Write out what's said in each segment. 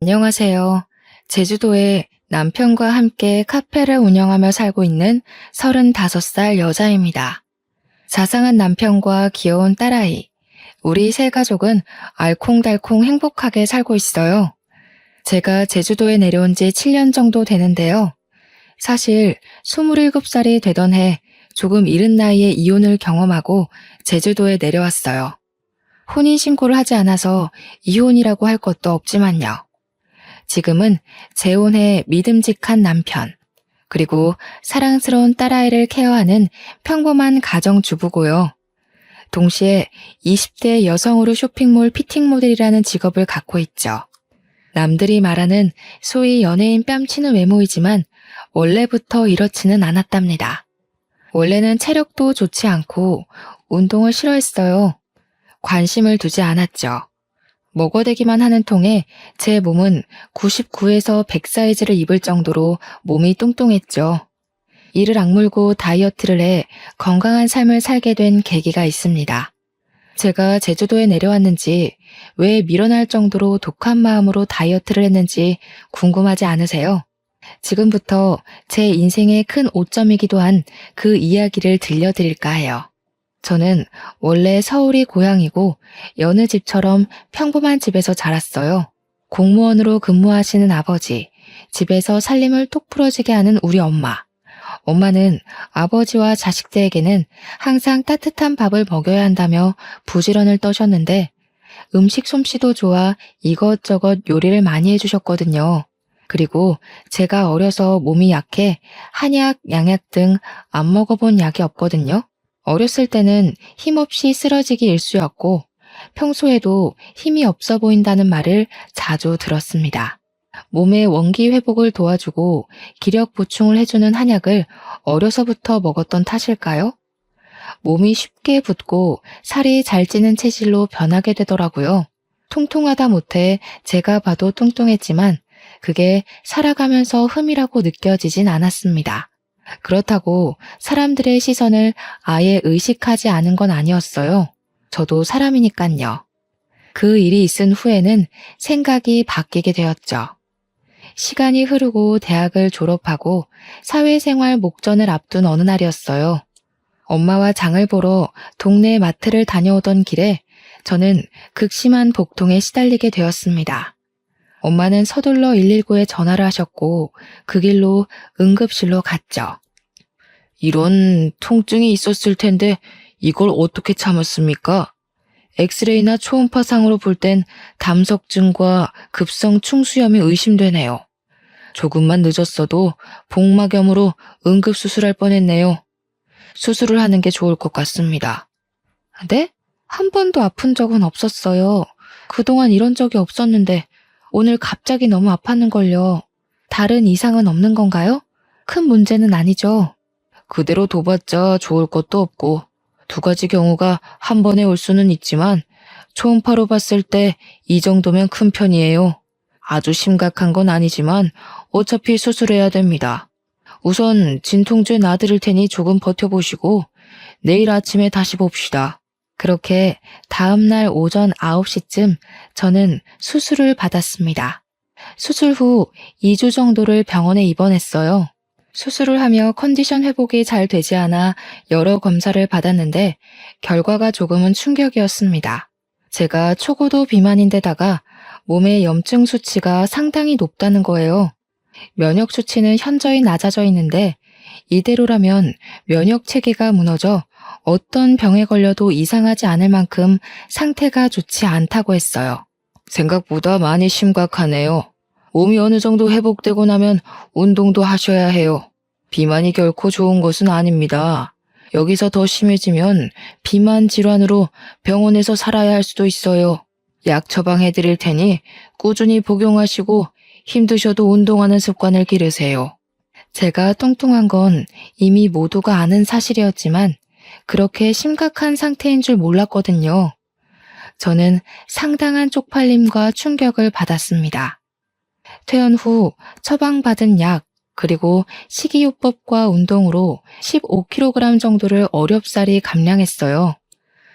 안녕하세요. 제주도에 남편과 함께 카페를 운영하며 살고 있는 35살 여자입니다. 자상한 남편과 귀여운 딸아이, 우리 세 가족은 알콩달콩 행복하게 살고 있어요. 제가 제주도에 내려온 지 7년 정도 되는데요. 사실 27살이 되던 해 조금 이른 나이에 이혼을 경험하고 제주도에 내려왔어요. 혼인신고를 하지 않아서 이혼이라고 할 것도 없지만요. 지금은 재혼해 믿음직한 남편, 그리고 사랑스러운 딸아이를 케어하는 평범한 가정주부고요. 동시에 20대 여성으로 쇼핑몰 피팅 모델이라는 직업을 갖고 있죠. 남들이 말하는 소위 연예인 뺨치는 외모이지만 원래부터 이렇지는 않았답니다. 원래는 체력도 좋지 않고 운동을 싫어했어요. 관심을 두지 않았죠. 먹어대기만 하는 통에 제 몸은 99에서 100 사이즈를 입을 정도로 몸이 뚱뚱했죠. 이를 악물고 다이어트를 해 건강한 삶을 살게 된 계기가 있습니다. 제가 제주도에 내려왔는지 왜 밀어날 정도로 독한 마음으로 다이어트를 했는지 궁금하지 않으세요? 지금부터 제 인생의 큰 오점이기도 한 그 이야기를 들려드릴까 해요. 저는 원래 서울이 고향이고 여느 집처럼 평범한 집에서 자랐어요. 공무원으로 근무하시는 아버지, 집에서 살림을 톡 풀어지게 하는 우리 엄마. 엄마는 아버지와 자식들에게는 항상 따뜻한 밥을 먹여야 한다며 부지런을 떠셨는데 음식 솜씨도 좋아 이것저것 요리를 많이 해주셨거든요. 그리고 제가 어려서 몸이 약해 한약, 양약 등 안 먹어본 약이 없거든요. 어렸을 때는 힘없이 쓰러지기 일쑤였고 평소에도 힘이 없어 보인다는 말을 자주 들었습니다. 몸의 원기 회복을 도와주고 기력 보충을 해주는 한약을 어려서부터 먹었던 탓일까요? 몸이 쉽게 붓고 살이 잘 찌는 체질로 변하게 되더라고요. 통통하다 못해 제가 봐도 뚱뚱했지만 그게 살아가면서 흠이라고 느껴지진 않았습니다. 그렇다고 사람들의 시선을 아예 의식하지 않은 건 아니었어요. 저도 사람이니깐요. 그 일이 있은 후에는 생각이 바뀌게 되었죠. 시간이 흐르고 대학을 졸업하고 사회생활 목전을 앞둔 어느 날이었어요. 엄마와 장을 보러 동네 마트를 다녀오던 길에 저는 극심한 복통에 시달리게 되었습니다. 엄마는 서둘러 119에 전화를 하셨고 그 길로 응급실로 갔죠. 이런 통증이 있었을 텐데 이걸 어떻게 참았습니까? 엑스레이나 초음파상으로 볼 땐 담석증과 급성 충수염이 의심되네요. 조금만 늦었어도 복막염으로 응급수술할 뻔했네요. 수술을 하는 게 좋을 것 같습니다. 네? 한 번도 아픈 적은 없었어요. 그동안 이런 적이 없었는데 오늘 갑자기 너무 아팠는걸요. 다른 이상은 없는 건가요? 큰 문제는 아니죠. 그대로 둬봤자 좋을 것도 없고 2가지 경우가 한 번에 올 수는 있지만 초음파로 봤을 때 이 정도면 큰 편이에요. 아주 심각한 건 아니지만 어차피 수술해야 됩니다. 우선 진통제 놔드릴 테니 조금 버텨보시고 내일 아침에 다시 봅시다. 그렇게 다음날 오전 9시쯤 저는 수술을 받았습니다. 수술 후 2주 정도를 병원에 입원했어요. 수술을 하며 컨디션 회복이 잘 되지 않아 여러 검사를 받았는데 결과가 조금은 충격이었습니다. 제가 초고도 비만인데다가 몸의 염증 수치가 상당히 높다는 거예요. 면역 수치는 현저히 낮아져 있는데 이대로라면 면역 체계가 무너져 어떤 병에 걸려도 이상하지 않을 만큼 상태가 좋지 않다고 했어요. 생각보다 많이 심각하네요. 몸이 어느 정도 회복되고 나면 운동도 하셔야 해요. 비만이 결코 좋은 것은 아닙니다. 여기서 더 심해지면 비만 질환으로 병원에서 살아야 할 수도 있어요. 약 처방해 드릴 테니 꾸준히 복용하시고 힘드셔도 운동하는 습관을 기르세요. 제가 뚱뚱한 건 이미 모두가 아는 사실이었지만 그렇게 심각한 상태인 줄 몰랐거든요. 저는 상당한 쪽팔림과 충격을 받았습니다. 퇴원 후 처방받은 약 그리고 식이요법과 운동으로 15kg 정도를 어렵사리 감량했어요.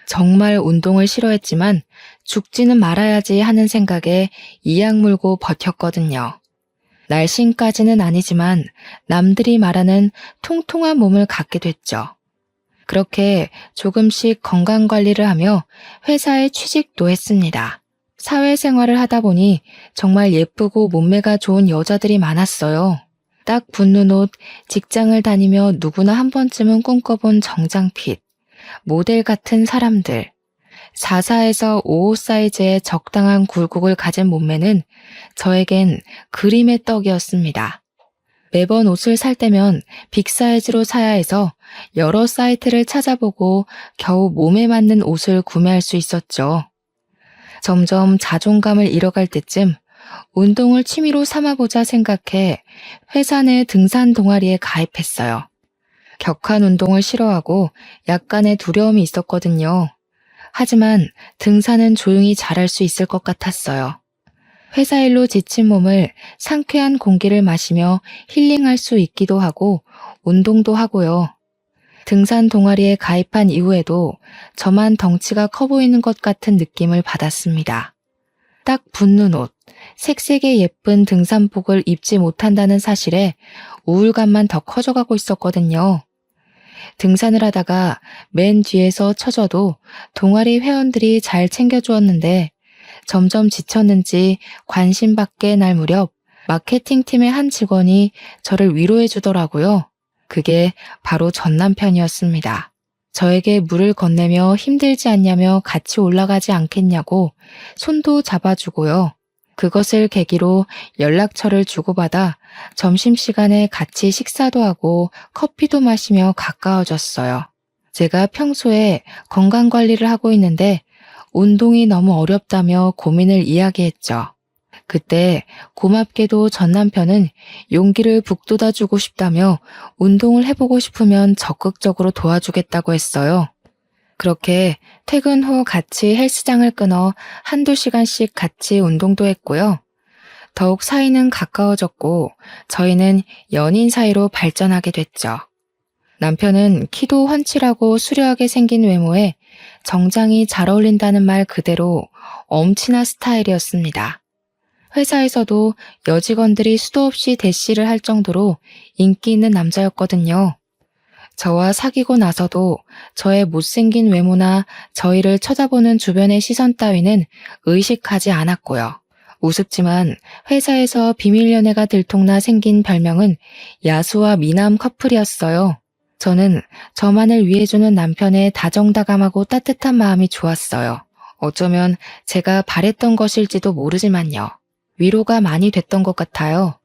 정말 운동을 싫어했지만 죽지는 말아야지 하는 생각에 이악 물고 버텼거든요. 날씬까지는 아니지만 남들이 말하는 통통한 몸을 갖게 됐죠. 그렇게 조금씩 건강관리를 하며 회사에 취직도 했습니다. 사회생활을 하다 보니 정말 예쁘고 몸매가 좋은 여자들이 많았어요. 딱 붙는 옷, 직장을 다니며 누구나 한 번쯤은 꿈꿔본 정장핏, 모델 같은 사람들, 44에서 55 사이즈의 적당한 굴곡을 가진 몸매는 저에겐 그림의 떡이었습니다. 매번 옷을 살 때면 빅 사이즈로 사야 해서 여러 사이트를 찾아보고 겨우 몸에 맞는 옷을 구매할 수 있었죠. 점점 자존감을 잃어갈 때쯤 운동을 취미로 삼아보자 생각해 회사 내 등산 동아리에 가입했어요. 격한 운동을 싫어하고 약간의 두려움이 있었거든요. 하지만 등산은 조용히 잘할 수 있을 것 같았어요. 회사 일로 지친 몸을 상쾌한 공기를 마시며 힐링할 수 있기도 하고 운동도 하고요. 등산 동아리에 가입한 이후에도 저만 덩치가 커 보이는 것 같은 느낌을 받았습니다. 딱 붙는 옷, 색색의 예쁜 등산복을 입지 못한다는 사실에 우울감만 더 커져가고 있었거든요. 등산을 하다가 맨 뒤에서 처져도 동아리 회원들이 잘 챙겨주었는데 점점 지쳤는지 관심받게 날 무렵 마케팅팀의 한 직원이 저를 위로해 주더라고요. 그게 바로 전 남편이었습니다. 저에게 물을 건네며 힘들지 않냐며 같이 올라가지 않겠냐고 손도 잡아주고요. 그것을 계기로 연락처를 주고받아 점심시간에 같이 식사도 하고 커피도 마시며 가까워졌어요. 제가 평소에 건강관리를 하고 있는데 운동이 너무 어렵다며 고민을 이야기했죠. 그때 고맙게도 전 남편은 용기를 북돋아주고 싶다며 운동을 해보고 싶으면 적극적으로 도와주겠다고 했어요. 그렇게 퇴근 후 같이 헬스장을 끊어 한두 시간씩 같이 운동도 했고요. 더욱 사이는 가까워졌고 저희는 연인 사이로 발전하게 됐죠. 남편은 키도 훤칠하고 수려하게 생긴 외모에 정장이 잘 어울린다는 말 그대로 엄친아 스타일이었습니다. 회사에서도 여직원들이 수도 없이 대시를 할 정도로 인기 있는 남자였거든요. 저와 사귀고 나서도 저의 못생긴 외모나 저희를 쳐다보는 주변의 시선 따위는 의식하지 않았고요. 우습지만 회사에서 비밀 연애가 들통나 생긴 별명은 야수와 미남 커플이었어요. 저는 저만을 위해주는 남편의 다정다감하고 따뜻한 마음이 좋았어요. 어쩌면 제가 바랬던 것일지도 모르지만요. 위로가 많이 됐던 것 같아요.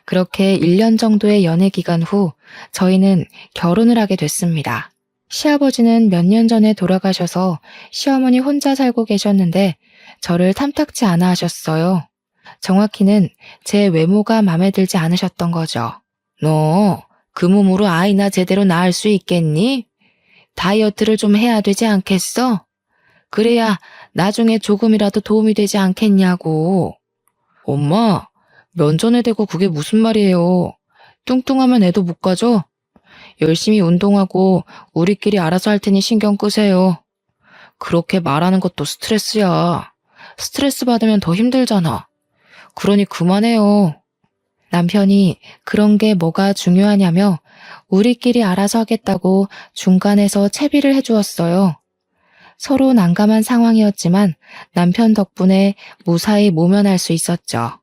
그렇게 1년 정도의 연애 기간 후 저희는 결혼을 하게 됐습니다. 시아버지는 몇 년 전에 돌아가셔서 시어머니 혼자 살고 계셨는데 저를 탐탁지 않아 하셨어요. 정확히는 제 외모가 마음에 들지 않으셨던 거죠. 너 그 몸으로 아이나 제대로 낳을 수 있겠니? 다이어트를 좀 해야 되지 않겠어? 그래야 나중에 조금이라도 도움이 되지 않겠냐고. 엄마, 면전에 대고 그게 무슨 말이에요. 뚱뚱하면 애도 못 가져? 열심히 운동하고 우리끼리 알아서 할 테니 신경 끄세요. 그렇게 말하는 것도 스트레스야. 스트레스 받으면 더 힘들잖아. 그러니 그만해요. 남편이 그런 게 뭐가 중요하냐며 우리끼리 알아서 하겠다고 중간에서 채비를 해주었어요. 서로 난감한 상황이었지만 남편 덕분에 무사히 모면할 수 있었죠.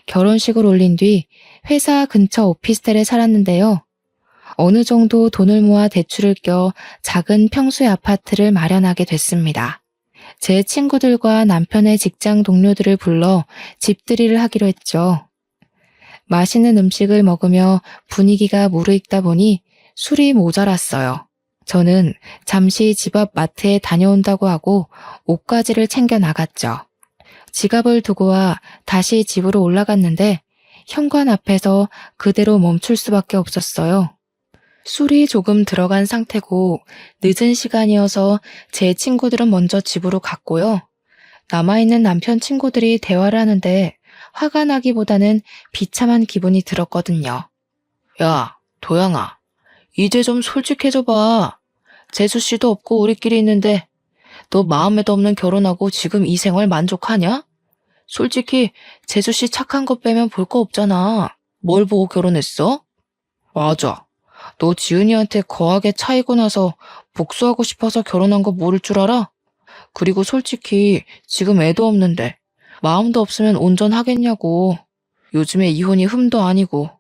결혼식을 올린 뒤 회사 근처 오피스텔에 살았는데요. 어느 정도 돈을 모아 대출을 껴 작은 평수의 아파트를 마련하게 됐습니다. 제 친구들과 남편의 직장 동료들을 불러 집들이를 하기로 했죠. 맛있는 음식을 먹으며 분위기가 무르익다 보니 술이 모자랐어요. 저는 잠시 집 앞 마트에 다녀온다고 하고 옷가지를 챙겨 나갔죠. 지갑을 두고 와 다시 집으로 올라갔는데 현관 앞에서 그대로 멈출 수밖에 없었어요. 술이 조금 들어간 상태고 늦은 시간이어서 제 친구들은 먼저 집으로 갔고요. 남아있는 남편 친구들이 대화를 하는데 화가 나기보다는 비참한 기분이 들었거든요. 야, 도영아, 이제 좀 솔직해져 봐. 재수 씨도 없고 우리끼리 있는데 너 마음에도 없는 결혼하고 지금 이 생활 만족하냐? 솔직히 재수씨 착한 거 빼면 볼 거 없잖아. 뭘 보고 결혼했어? 맞아. 너 지은이한테 거하게 차이고 나서 복수하고 싶어서 결혼한 거 모를 줄 알아? 그리고 솔직히 지금 애도 없는데 마음도 없으면 온전하겠냐고. 요즘에 이혼이 흠도 아니고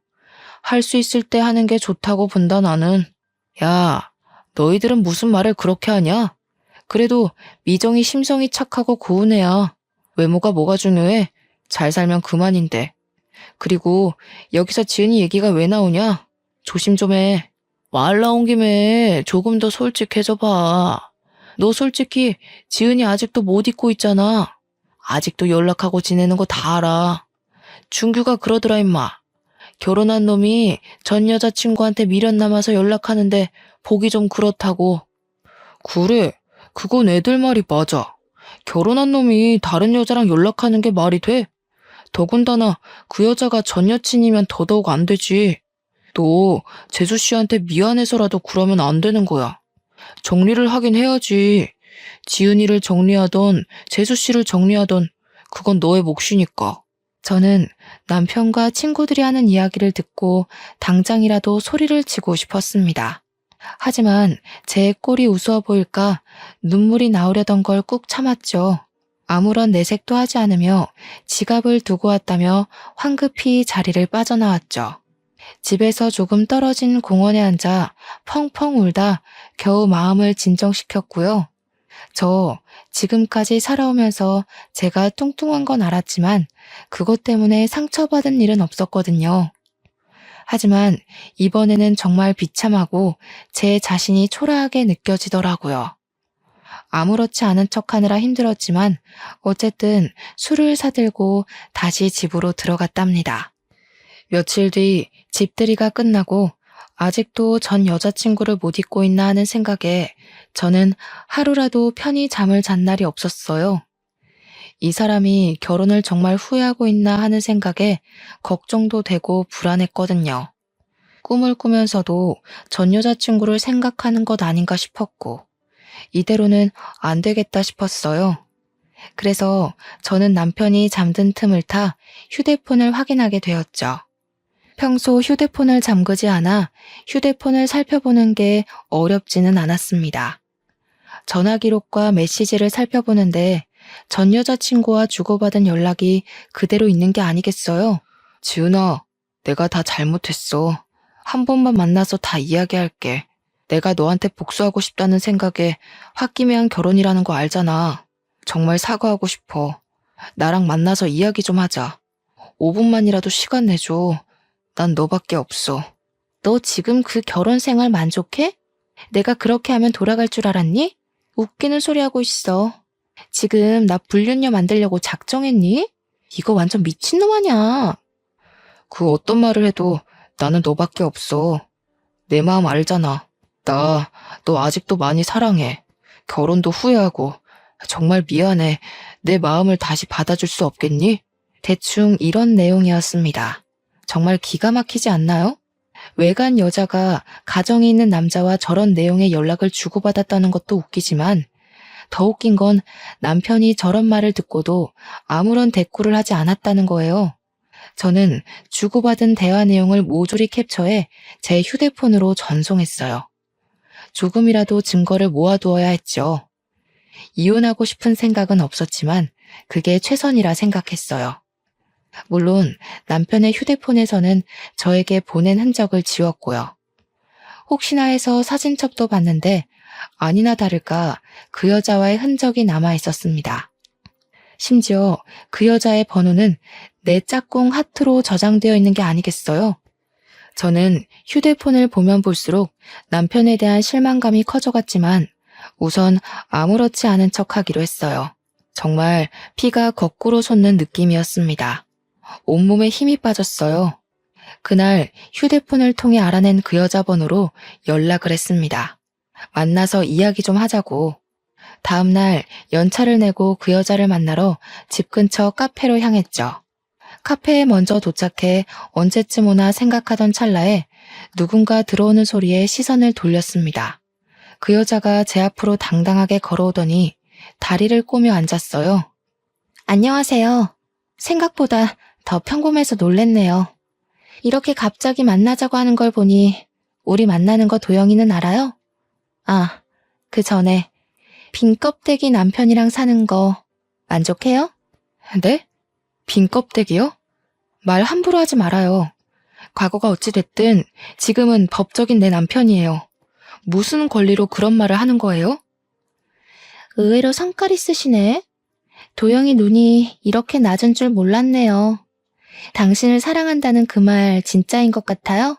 할 수 있을 때 하는 게 좋다고 본다 나는. 야, 너희들은 무슨 말을 그렇게 하냐? 그래도 미정이 심성이 착하고 고운 애야. 외모가 뭐가 중요해? 잘 살면 그만인데. 그리고 여기서 지은이 얘기가 왜 나오냐? 조심 좀 해. 말 나온 김에 조금 더 솔직해져 봐. 너 솔직히 지은이 아직도 못 잊고 있잖아. 아직도 연락하고 지내는 거 다 알아. 준규가 그러더라 임마. 결혼한 놈이 전 여자친구한테 미련 남아서 연락하는데 보기 좀 그렇다고. 그래, 그건 애들 말이 맞아. 결혼한 놈이 다른 여자랑 연락하는 게 말이 돼? 더군다나 그 여자가 전 여친이면 더더욱 안 되지. 너 재수 씨한테 미안해서라도 그러면 안 되는 거야. 정리를 하긴 해야지. 지은이를 정리하던 재수 씨를 정리하던 그건 너의 몫이니까. 저는 남편과 친구들이 하는 이야기를 듣고 당장이라도 소리를 치고 싶었습니다. 하지만 제 꼴이 우스워 보일까 눈물이 나오려던 걸 꾹 참았죠. 아무런 내색도 하지 않으며 지갑을 두고 왔다며 황급히 자리를 빠져나왔죠. 집에서 조금 떨어진 공원에 앉아 펑펑 울다 겨우 마음을 진정시켰고요. 저 지금까지 살아오면서 제가 뚱뚱한 건 알았지만 그것 때문에 상처받은 일은 없었거든요. 하지만 이번에는 정말 비참하고 제 자신이 초라하게 느껴지더라고요. 아무렇지 않은 척하느라 힘들었지만 어쨌든 술을 사들고 다시 집으로 들어갔답니다. 며칠 뒤 집들이가 끝나고 아직도 전 여자친구를 못 잊고 있나 하는 생각에 저는 하루라도 편히 잠을 잔 날이 없었어요. 이 사람이 결혼을 정말 후회하고 있나 하는 생각에 걱정도 되고 불안했거든요. 꿈을 꾸면서도 전 여자친구를 생각하는 것 아닌가 싶었고 이대로는 안 되겠다 싶었어요. 그래서 저는 남편이 잠든 틈을 타 휴대폰을 확인하게 되었죠. 평소 휴대폰을 잠그지 않아 휴대폰을 살펴보는 게 어렵지는 않았습니다. 전화 기록과 메시지를 살펴보는데 전 여자친구와 주고받은 연락이 그대로 있는 게 아니겠어요? 지은아, 내가 다 잘못했어. 한 번만 만나서 다 이야기할게. 내가 너한테 복수하고 싶다는 생각에 홧김에한 결혼이라는 거 알잖아. 정말 사과하고 싶어. 나랑 만나서 이야기 좀 하자. 5분만이라도 시간 내줘. 난 너밖에 없어. 너 지금 그 결혼 생활 만족해? 내가 그렇게 하면 돌아갈 줄 알았니? 웃기는 소리 하고 있어. 지금 나 불륜녀 만들려고 작정했니? 이거 완전 미친놈 아냐. 그 어떤 말을 해도 나는 너밖에 없어. 내 마음 알잖아. 나 너 아직도 많이 사랑해. 결혼도 후회하고. 정말 미안해. 내 마음을 다시 받아줄 수 없겠니? 대충 이런 내용이었습니다. 정말 기가 막히지 않나요? 외간 여자가 가정이 있는 남자와 저런 내용의 연락을 주고받았다는 것도 웃기지만 더 웃긴 건 남편이 저런 말을 듣고도 아무런 대꾸를 하지 않았다는 거예요. 저는 주고받은 대화 내용을 모조리 캡처해 제 휴대폰으로 전송했어요. 조금이라도 증거를 모아두어야 했죠. 이혼하고 싶은 생각은 없었지만 그게 최선이라 생각했어요. 물론 남편의 휴대폰에서는 저에게 보낸 흔적을 지웠고요. 혹시나 해서 사진첩도 봤는데 아니나 다를까 그 여자와의 흔적이 남아 있었습니다. 심지어 그 여자의 번호는 내 짝꿍 하트로 저장되어 있는 게 아니겠어요? 저는 휴대폰을 보면 볼수록 남편에 대한 실망감이 커져갔지만 우선 아무렇지 않은 척하기로 했어요. 정말 피가 거꾸로 솟는 느낌이었습니다. 온몸에 힘이 빠졌어요. 그날 휴대폰을 통해 알아낸 그 여자 번호로 연락을 했습니다. 만나서 이야기 좀 하자고. 다음날 연차를 내고 그 여자를 만나러 집 근처 카페로 향했죠. 카페에 먼저 도착해 언제쯤 오나 생각하던 찰나에 누군가 들어오는 소리에 시선을 돌렸습니다. 그 여자가 제 앞으로 당당하게 걸어오더니 다리를 꼬며 앉았어요. 안녕하세요. 생각보다 더 평범해서 놀랬네요. 이렇게 갑자기 만나자고 하는 걸 보니 우리 만나는 거 도영이는 알아요? 아, 그 전에 빈 껍데기 남편이랑 사는 거 만족해요? 네? 빈 껍데기요? 말 함부로 하지 말아요. 과거가 어찌됐든 지금은 법적인 내 남편이에요. 무슨 권리로 그런 말을 하는 거예요? 의외로 성깔 있으시네. 도영이 눈이 이렇게 낮은 줄 몰랐네요. 당신을 사랑한다는 그 말 진짜인 것 같아요?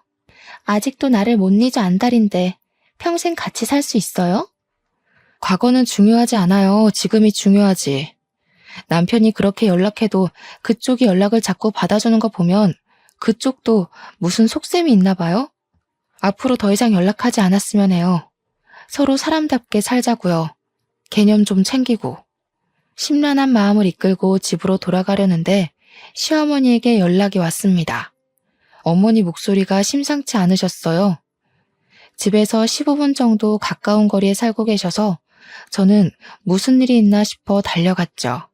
아직도 나를 못 잊어 안달인데 평생 같이 살 수 있어요? 과거는 중요하지 않아요. 지금이 중요하지. 남편이 그렇게 연락해도 그쪽이 연락을 자꾸 받아주는 거 보면 그쪽도 무슨 속셈이 있나 봐요? 앞으로 더 이상 연락하지 않았으면 해요. 서로 사람답게 살자고요. 개념 좀 챙기고. 심란한 마음을 이끌고 집으로 돌아가려는데 시어머니에게 연락이 왔습니다. 어머니 목소리가 심상치 않으셨어요. 집에서 15분 정도 가까운 거리에 살고 계셔서 저는 무슨 일이 있나 싶어 달려갔죠.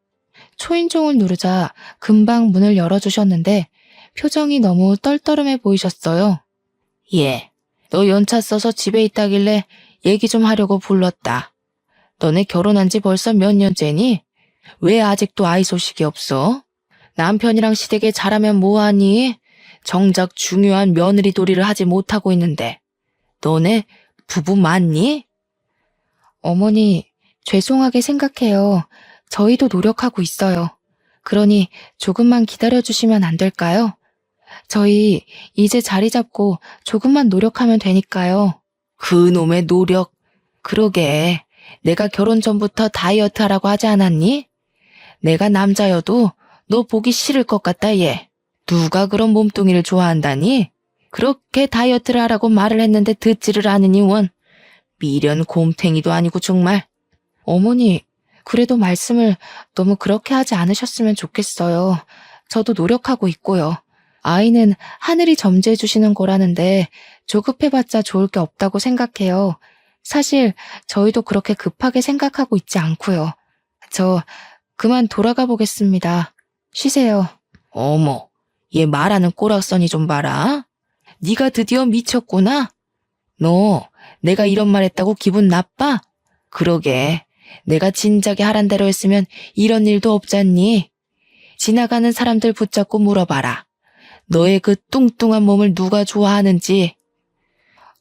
초인종을 누르자 금방 문을 열어주셨는데 표정이 너무 떨떠름해 보이셨어요. 예, 너 연차 써서 집에 있다길래 얘기 좀 하려고 불렀다. 너네 결혼한 지 벌써 몇 년째니? 왜 아직도 아이 소식이 없어? 남편이랑 시댁에 잘하면 뭐하니? 정작 중요한 며느리 도리를 하지 못하고 있는데. 너네 부부 맞니? 어머니, 죄송하게 생각해요. 저희도 노력하고 있어요. 그러니 조금만 기다려주시면 안 될까요? 저희 이제 자리 잡고 조금만 노력하면 되니까요. 그놈의 노력. 그러게. 내가 결혼 전부터 다이어트 하라고 하지 않았니? 내가 남자여도 너 보기 싫을 것 같다, 얘. 누가 그런 몸뚱이를 좋아한다니? 그렇게 다이어트를 하라고 말을 했는데 듣지를 않으니 원. 미련 곰탱이도 아니고 정말. 어머니, 그래도 말씀을 너무 그렇게 하지 않으셨으면 좋겠어요. 저도 노력하고 있고요. 아이는 하늘이 점지해 주시는 거라는데 조급해봤자 좋을 게 없다고 생각해요. 사실 저희도 그렇게 급하게 생각하고 있지 않고요. 저 그만 돌아가 보겠습니다. 쉬세요. 어머, 얘 말하는 꼬락서니 좀 봐라. 네가 드디어 미쳤구나. 너 내가 이런 말 했다고 기분 나빠? 그러게, 내가 진작에 하란 대로 했으면 이런 일도 없잖니. 지나가는 사람들 붙잡고 물어봐라. 너의 그 뚱뚱한 몸을 누가 좋아하는지.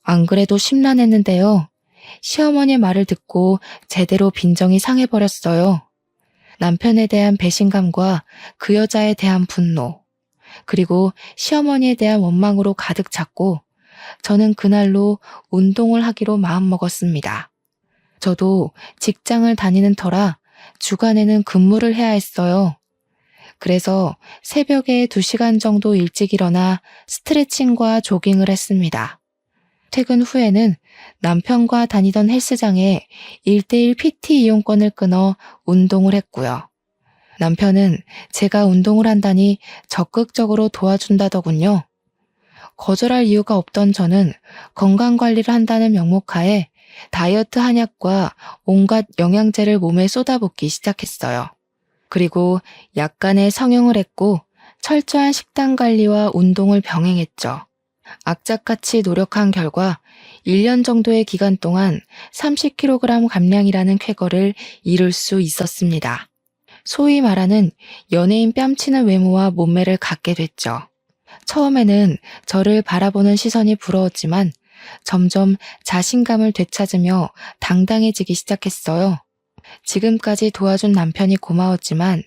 안 그래도 심란했는데요. 시어머니의 말을 듣고 제대로 빈정이 상해버렸어요. 남편에 대한 배신감과 그 여자에 대한 분노, 그리고 시어머니에 대한 원망으로 가득 찼고 저는 그날로 운동을 하기로 마음먹었습니다. 저도 직장을 다니는 터라 주간에는 근무를 해야 했어요. 그래서 새벽에 2시간 정도 일찍 일어나 스트레칭과 조깅을 했습니다. 퇴근 후에는 남편과 다니던 헬스장에 1:1 PT 이용권을 끊어 운동을 했고요. 남편은 제가 운동을 한다니 적극적으로 도와준다더군요. 거절할 이유가 없던 저는 건강관리를 한다는 명목하에 다이어트 한약과 온갖 영양제를 몸에 쏟아붓기 시작했어요. 그리고 약간의 성형을 했고 철저한 식단 관리와 운동을 병행했죠. 악착같이 노력한 결과 1년 정도의 기간 동안 30kg 감량이라는 쾌거를 이룰 수 있었습니다. 소위 말하는 연예인 뺨치는 외모와 몸매를 갖게 됐죠. 처음에는 저를 바라보는 시선이 부러웠지만 점점 자신감을 되찾으며 당당해지기 시작했어요. 지금까지 도와준 남편이 고마웠지만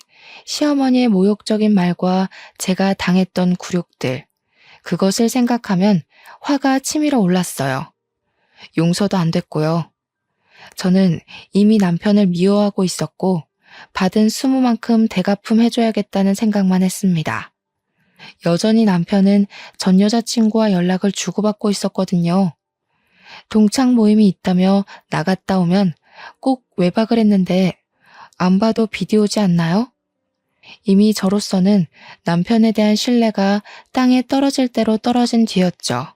시어머니의 모욕적인 말과 제가 당했던 굴욕들, 그것을 생각하면 화가 치밀어 올랐어요. 용서도 안 됐고요. 저는 이미 남편을 미워하고 있었고 받은 수모만큼 대갚음 해줘야겠다는 생각만 했습니다. 여전히 남편은 전 여자친구와 연락을 주고받고 있었거든요. 동창 모임이 있다며 나갔다 오면 꼭 외박을 했는데 안 봐도 비디오지 않나요? 이미 저로서는 남편에 대한 신뢰가 땅에 떨어질 대로 떨어진 뒤였죠.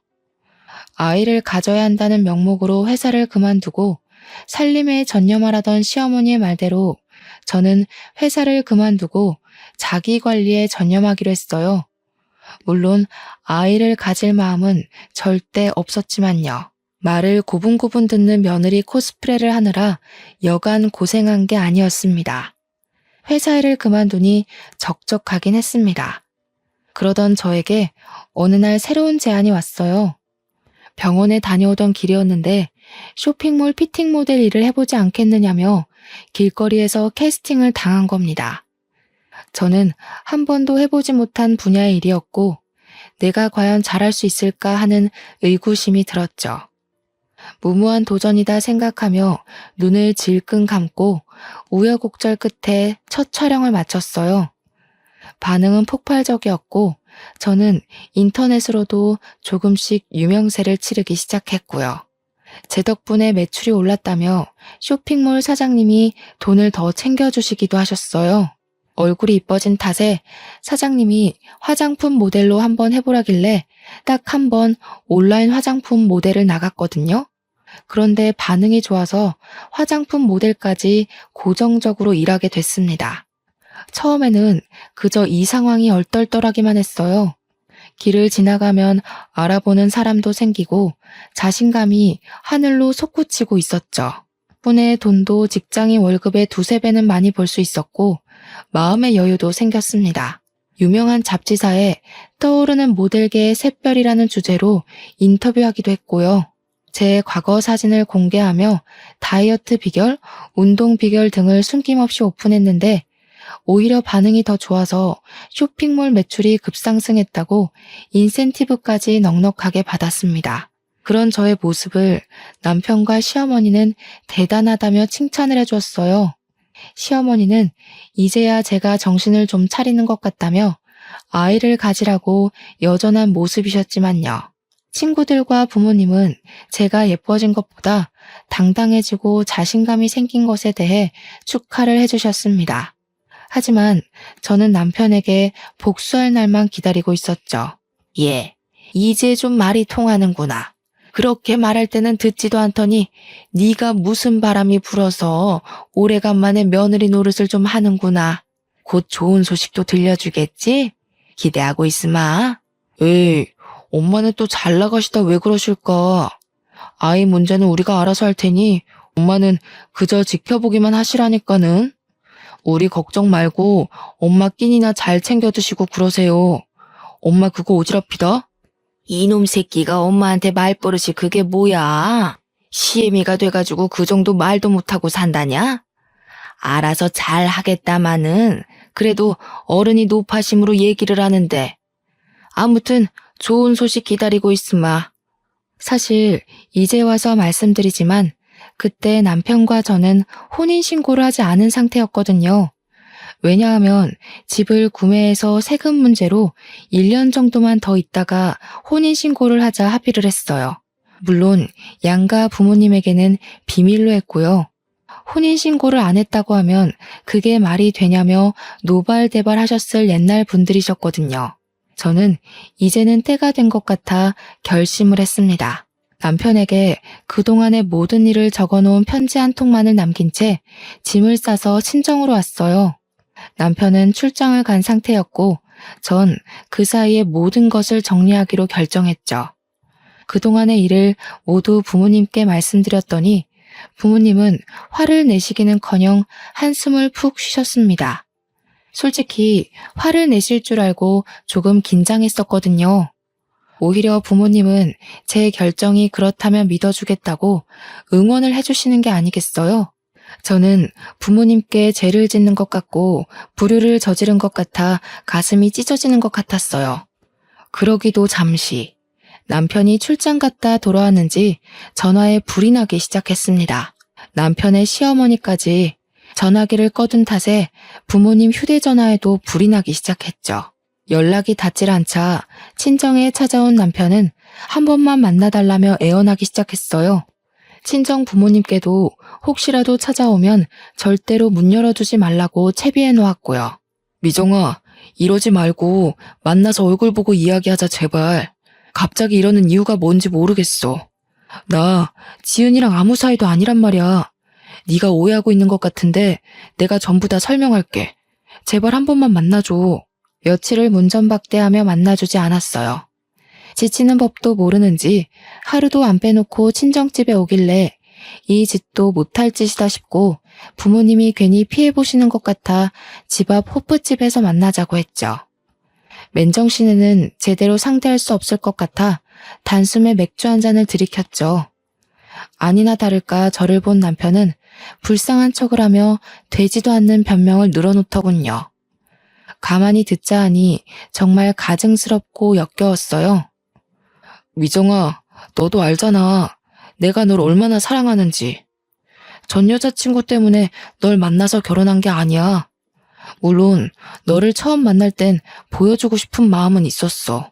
아이를 가져야 한다는 명목으로 회사를 그만두고 살림에 전념하라던 시어머니의 말대로 저는 회사를 그만두고 자기 관리에 전념하기로 했어요. 물론 아이를 가질 마음은 절대 없었지만요. 말을 고분고분 듣는 며느리 코스프레를 하느라 여간 고생한 게 아니었습니다. 회사 일을 그만두니 적적하긴 했습니다. 그러던 저에게 어느 날 새로운 제안이 왔어요. 병원에 다녀오던 길이었는데 쇼핑몰 피팅 모델 일을 해보지 않겠느냐며 길거리에서 캐스팅을 당한 겁니다. 저는 한 번도 해보지 못한 분야의 일이었고 내가 과연 잘할 수 있을까 하는 의구심이 들었죠. 무모한 도전이다 생각하며 눈을 질끈 감고 우여곡절 끝에 첫 촬영을 마쳤어요. 반응은 폭발적이었고 저는 인터넷으로도 조금씩 유명세를 치르기 시작했고요. 제 덕분에 매출이 올랐다며 쇼핑몰 사장님이 돈을 더 챙겨주시기도 하셨어요. 얼굴이 이뻐진 탓에 사장님이 화장품 모델로 한번 해보라길래 딱 한 번 온라인 화장품 모델을 나갔거든요. 그런데 반응이 좋아서 화장품 모델까지 고정적으로 일하게 됐습니다. 처음에는 그저 이 상황이 얼떨떨하기만 했어요. 길을 지나가면 알아보는 사람도 생기고 자신감이 하늘로 솟구치고 있었죠. 덕분에 돈도 직장인 월급의 2~3배는 많이 벌 수 있었고 마음의 여유도 생겼습니다. 유명한 잡지사에 떠오르는 모델계의 샛별이라는 주제로 인터뷰하기도 했고요. 제 과거 사진을 공개하며 다이어트 비결, 운동 비결 등을 숨김없이 오픈했는데 오히려 반응이 더 좋아서 쇼핑몰 매출이 급상승했다고 인센티브까지 넉넉하게 받았습니다. 그런 저의 모습을 남편과 시어머니는 대단하다며 칭찬을 해줬어요. 시어머니는 이제야 제가 정신을 좀 차리는 것 같다며 아이를 가지라고 여전한 모습이셨지만요. 친구들과 부모님은 제가 예뻐진 것보다 당당해지고 자신감이 생긴 것에 대해 축하를 해주셨습니다. 하지만 저는 남편에게 복수할 날만 기다리고 있었죠. 예, 이제 좀 말이 통하는구나. 그렇게 말할 때는 듣지도 않더니 네가 무슨 바람이 불어서 오래간만에 며느리 노릇을 좀 하는구나. 곧 좋은 소식도 들려주겠지? 기대하고 있으마. 에이, 엄마는 또 잘 나가시다 왜 그러실까? 아이 문제는 우리가 알아서 할 테니 엄마는 그저 지켜보기만 하시라니까는. 우리 걱정 말고 엄마 끼니나 잘 챙겨 드시고 그러세요. 엄마 그거 오지랖이다. 이놈 새끼가 엄마한테 말버릇이 그게 뭐야? 시애미가 돼가지고 그 정도 말도 못하고 산다냐? 알아서 잘 하겠다마는 그래도 어른이 노파심으로 얘기를 하는데. 아무튼 좋은 소식 기다리고 있으마. 사실 이제 와서 말씀드리지만 그때 남편과 저는 혼인신고를 하지 않은 상태였거든요. 왜냐하면 집을 구매해서 세금 문제로 1년 정도만 더 있다가 혼인신고를 하자 합의를 했어요. 물론 양가 부모님에게는 비밀로 했고요. 혼인신고를 안 했다고 하면 그게 말이 되냐며 노발대발 하셨을 옛날 분들이셨거든요. 저는 이제는 때가 된 것 같아 결심을 했습니다. 남편에게 그동안의 모든 일을 적어놓은 편지 한 통만을 남긴 채 짐을 싸서 친정으로 왔어요. 남편은 출장을 간 상태였고 전 그 사이에 모든 것을 정리하기로 결정했죠. 그동안의 일을 모두 부모님께 말씀드렸더니 부모님은 화를 내시기는커녕 한숨을 푹 쉬셨습니다. 솔직히 화를 내실 줄 알고 조금 긴장했었거든요. 오히려 부모님은 제 결정이 그렇다면 믿어주겠다고 응원을 해주시는 게 아니겠어요? 저는 부모님께 죄를 짓는 것 같고 불효를 저지른 것 같아 가슴이 찢어지는 것 같았어요. 그러기도 잠시 남편이 출장 갔다 돌아왔는지 전화에 불이 나기 시작했습니다. 남편의 시어머니까지 전화기를 꺼둔 탓에 부모님 휴대전화에도 불이 나기 시작했죠. 연락이 닿질 않자 친정에 찾아온 남편은 한 번만 만나달라며 애원하기 시작했어요. 친정 부모님께도 혹시라도 찾아오면 절대로 문 열어주지 말라고 채비해 놓았고요. 미정아, 이러지 말고 만나서 얼굴 보고 이야기하자 제발. 갑자기 이러는 이유가 뭔지 모르겠어. 나 지은이랑 아무 사이도 아니란 말이야. 네가 오해하고 있는 것 같은데 내가 전부 다 설명할게. 제발 한 번만 만나줘. 며칠을 문전박대하며 만나주지 않았어요. 지치는 법도 모르는지 하루도 안 빼놓고 친정집에 오길래 이 짓도 못할 짓이다 싶고 부모님이 괜히 피해보시는 것 같아 집 앞 호프집에서 만나자고 했죠. 맨정신에는 제대로 상대할 수 없을 것 같아 단숨에 맥주 한 잔을 들이켰죠. 아니나 다를까 저를 본 남편은 불쌍한 척을 하며 되지도 않는 변명을 늘어놓더군요. 가만히 듣자 하니 정말 가증스럽고 역겨웠어요. 미정아, 너도 알잖아. 내가 널 얼마나 사랑하는지. 전 여자친구 때문에 널 만나서 결혼한 게 아니야. 물론 너를 처음 만날 땐 보여주고 싶은 마음은 있었어.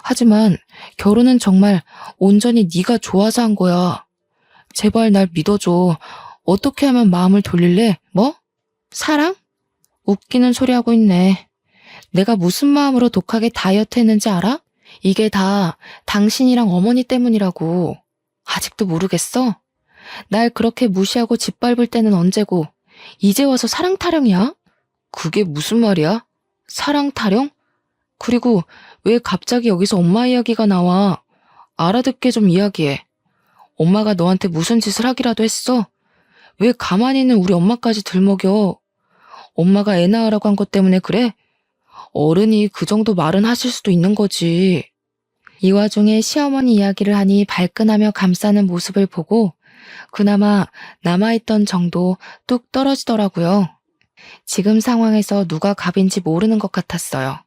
하지만 결혼은 정말 온전히 네가 좋아서 한 거야. 제발 날 믿어줘. 어떻게 하면 마음을 돌릴래? 뭐? 사랑? 웃기는 소리 하고 있네. 내가 무슨 마음으로 독하게 다이어트 했는지 알아? 이게 다 당신이랑 어머니 때문이라고. 아직도 모르겠어? 날 그렇게 무시하고 짓밟을 때는 언제고 이제 와서 사랑 타령이야? 그게 무슨 말이야? 사랑 타령? 그리고 왜 갑자기 여기서 엄마 이야기가 나와? 알아듣게 좀 이야기해. 엄마가 너한테 무슨 짓을 하기라도 했어? 왜 가만히 있는 우리 엄마까지 들먹여? 엄마가 애 낳으라고 한 것 때문에 그래? 어른이 그 정도 말은 하실 수도 있는 거지. 이 와중에 시어머니 이야기를 하니 발끈하며 감싸는 모습을 보고 그나마 남아있던 정도 뚝 떨어지더라고요. 지금 상황에서 누가 갑인지 모르는 것 같았어요.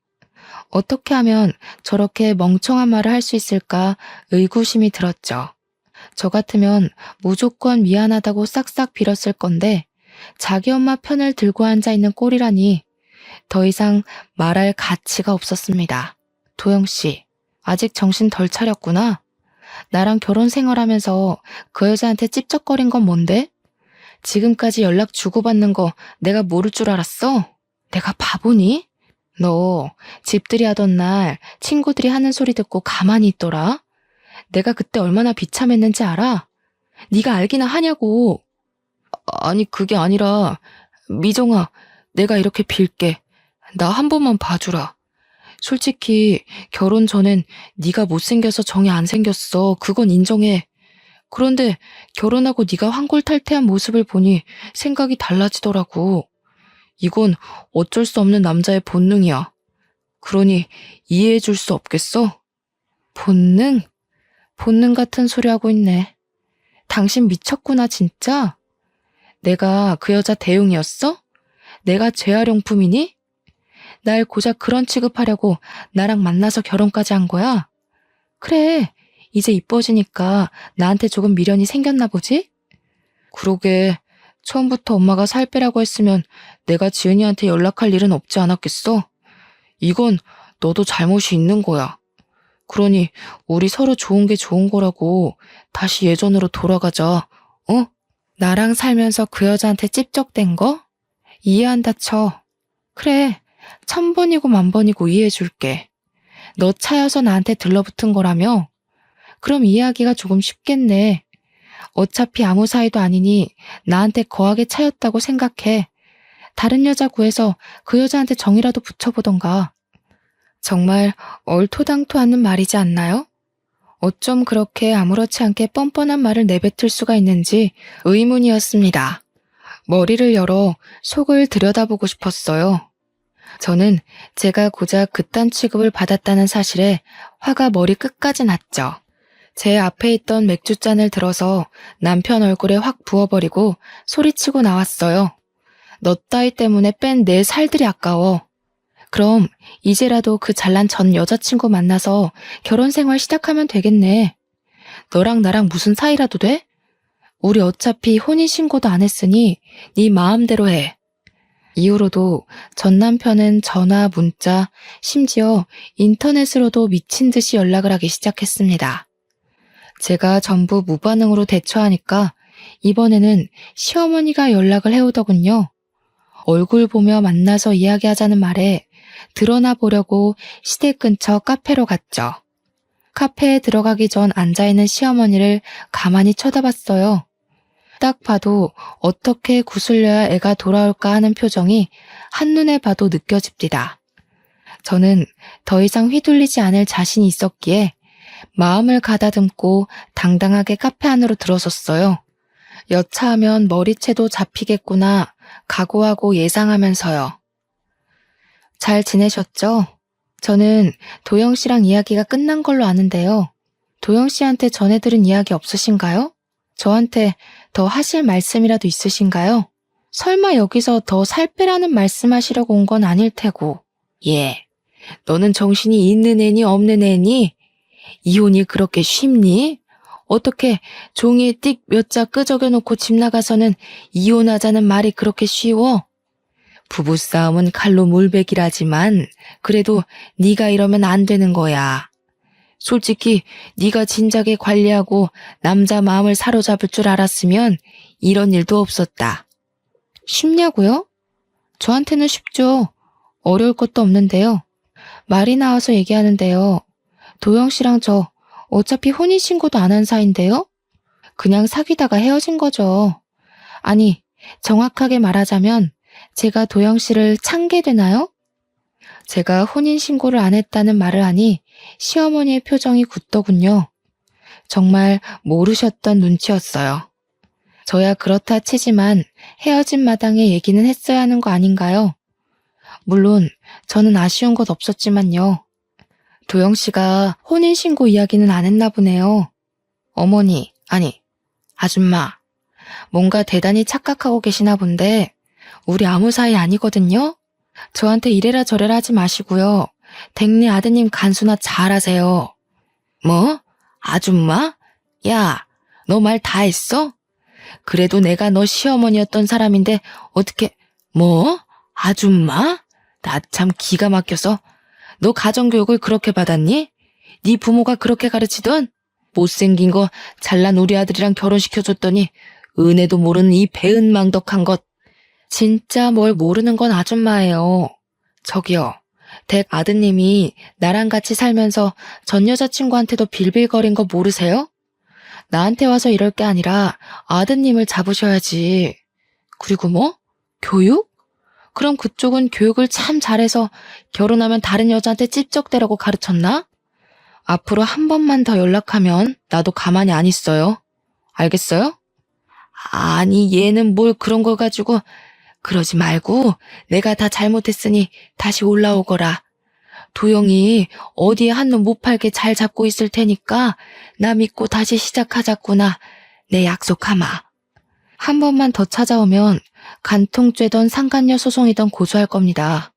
어떻게 하면 저렇게 멍청한 말을 할 수 있을까 의구심이 들었죠. 저 같으면 무조건 미안하다고 싹싹 빌었을 건데 자기 엄마 편을 들고 앉아있는 꼴이라니 더 이상 말할 가치가 없었습니다. 도영씨, 아직 정신 덜 차렸구나. 나랑 결혼 생활하면서 그 여자한테 찝쩍거린 건 뭔데? 지금까지 연락 주고받는 거 내가 모를 줄 알았어? 내가 바보니? 너 집들이 하던 날 친구들이 하는 소리 듣고 가만히 있더라? 내가 그때 얼마나 비참했는지 알아? 네가 알기나 하냐고. 아니 그게 아니라 미정아, 내가 이렇게 빌게. 나 한 번만 봐주라. 솔직히 결혼 전엔 네가 못생겨서 정이 안 생겼어. 그건 인정해. 그런데 결혼하고 네가 환골탈태한 모습을 보니 생각이 달라지더라고. 이건 어쩔 수 없는 남자의 본능이야. 그러니 이해해 줄 수 없겠어? 본능? 본능 같은 소리 하고 있네. 당신 미쳤구나 진짜? 내가 그 여자 대용이었어? 내가 재활용품이니? 날 고작 그런 취급하려고 나랑 만나서 결혼까지 한 거야? 그래, 이제 이뻐지니까 나한테 조금 미련이 생겼나 보지? 그러게, 처음부터 엄마가 살 빼라고 했으면 내가 지은이한테 연락할 일은 없지 않았겠어? 이건 너도 잘못이 있는 거야. 그러니 우리 서로 좋은 게 좋은 거라고 다시 예전으로 돌아가자, 어? 나랑 살면서 그 여자한테 찝쩍댄 거? 이해한다 쳐. 그래, 1000번이고 10,000번이고 이해해줄게. 너 차여서 나한테 들러붙은 거라며? 그럼 이해하기가 조금 쉽겠네. 어차피 아무 사이도 아니니 나한테 거하게 차였다고 생각해. 다른 여자 구해서 그 여자한테 정이라도 붙여보던가. 정말 얼토당토 않는 말이지 않나요? 어쩜 그렇게 아무렇지 않게 뻔뻔한 말을 내뱉을 수가 있는지 의문이었습니다. 머리를 열어 속을 들여다보고 싶었어요. 저는 제가 고작 그딴 취급을 받았다는 사실에 화가 머리 끝까지 났죠. 제 앞에 있던 맥주잔을 들어서 남편 얼굴에 확 부어버리고 소리치고 나왔어요. 너 따위 때문에 뺀 내 살들이 아까워. 그럼 이제라도 그 잘난 전 여자친구 만나서 결혼 생활 시작하면 되겠네. 너랑 나랑 무슨 사이라도 돼? 우리 어차피 혼인신고도 안 했으니 네 마음대로 해. 이후로도 전 남편은 전화, 문자, 심지어 인터넷으로도 미친 듯이 연락을 하기 시작했습니다. 제가 전부 무반응으로 대처하니까 이번에는 시어머니가 연락을 해오더군요. 얼굴 보며 만나서 이야기하자는 말에 드러나 보려고 시댁 근처 카페로 갔죠. 카페에 들어가기 전 앉아있는 시어머니를 가만히 쳐다봤어요. 딱 봐도 어떻게 구슬려야 애가 돌아올까 하는 표정이 한눈에 봐도 느껴집니다. 저는 더 이상 휘둘리지 않을 자신이 있었기에 마음을 가다듬고 당당하게 카페 안으로 들어섰어요. 여차하면 머리채도 잡히겠구나 각오하고 예상하면서요. 잘 지내셨죠? 저는 도영 씨랑 이야기가 끝난 걸로 아는데요. 도영 씨한테 전해들은 이야기 없으신가요? 저한테 더 하실 말씀이라도 있으신가요? 설마 여기서 더 살 빼라는 말씀하시려고 온 건 아닐 테고. 예, 너는 정신이 있는 애니 없는 애니? 이혼이 그렇게 쉽니? 어떻게 종이에 띡 몇 자 끄적여놓고 집 나가서는 이혼하자는 말이 그렇게 쉬워? 부부싸움은 칼로 물베기라지만 그래도 네가 이러면 안 되는 거야. 솔직히 네가 진작에 관리하고 남자 마음을 사로잡을 줄 알았으면 이런 일도 없었다. 쉽냐고요? 저한테는 쉽죠. 어려울 것도 없는데요. 말이 나와서 얘기하는데요. 도영 씨랑 저 어차피 혼인신고도 안 한 사이인데요? 그냥 사귀다가 헤어진 거죠. 아니, 정확하게 말하자면 제가 도영 씨를 찬게 되나요? 제가 혼인신고를 안 했다는 말을 하니 시어머니의 표정이 굳더군요. 정말 모르셨던 눈치였어요. 저야 그렇다 치지만 헤어진 마당에 얘기는 했어야 하는 거 아닌가요? 물론 저는 아쉬운 것 없었지만요. 도영 씨가 혼인신고 이야기는 안 했나 보네요. 어머니, 아니, 아줌마, 뭔가 대단히 착각하고 계시나 본데 우리 아무 사이 아니거든요? 저한테 이래라 저래라 하지 마시고요. 댁네 아드님 간수나 잘하세요. 뭐? 아줌마? 야, 너 말 다 했어? 그래도 내가 너 시어머니였던 사람인데 어떻게, 뭐? 아줌마? 나 참 기가 막혀서. 너 가정교육을 그렇게 받았니? 네 부모가 그렇게 가르치던? 못생긴 거 잘난 우리 아들이랑 결혼시켜줬더니 은혜도 모르는 이 배은망덕한 것. 진짜 뭘 모르는 건 아줌마예요. 저기요, 댁 아드님이 나랑 같이 살면서 전 여자친구한테도 빌빌거린 거 모르세요? 나한테 와서 이럴 게 아니라 아드님을 잡으셔야지. 그리고 뭐? 교육? 그럼 그쪽은 교육을 참 잘해서 결혼하면 다른 여자한테 찝쩍대라고 가르쳤나? 앞으로 한 번만 더 연락하면 나도 가만히 안 있어요. 알겠어요? 아니, 얘는 뭘 그런 걸 가지고. 그러지 말고 내가 다 잘못했으니 다시 올라오거라. 도영이 어디에 한눈 못 팔게 잘 잡고 있을 테니까 나 믿고 다시 시작하자꾸나. 내 약속하마. 한 번만 더 찾아오면 간통죄던 상간녀 소송이던 고소할 겁니다.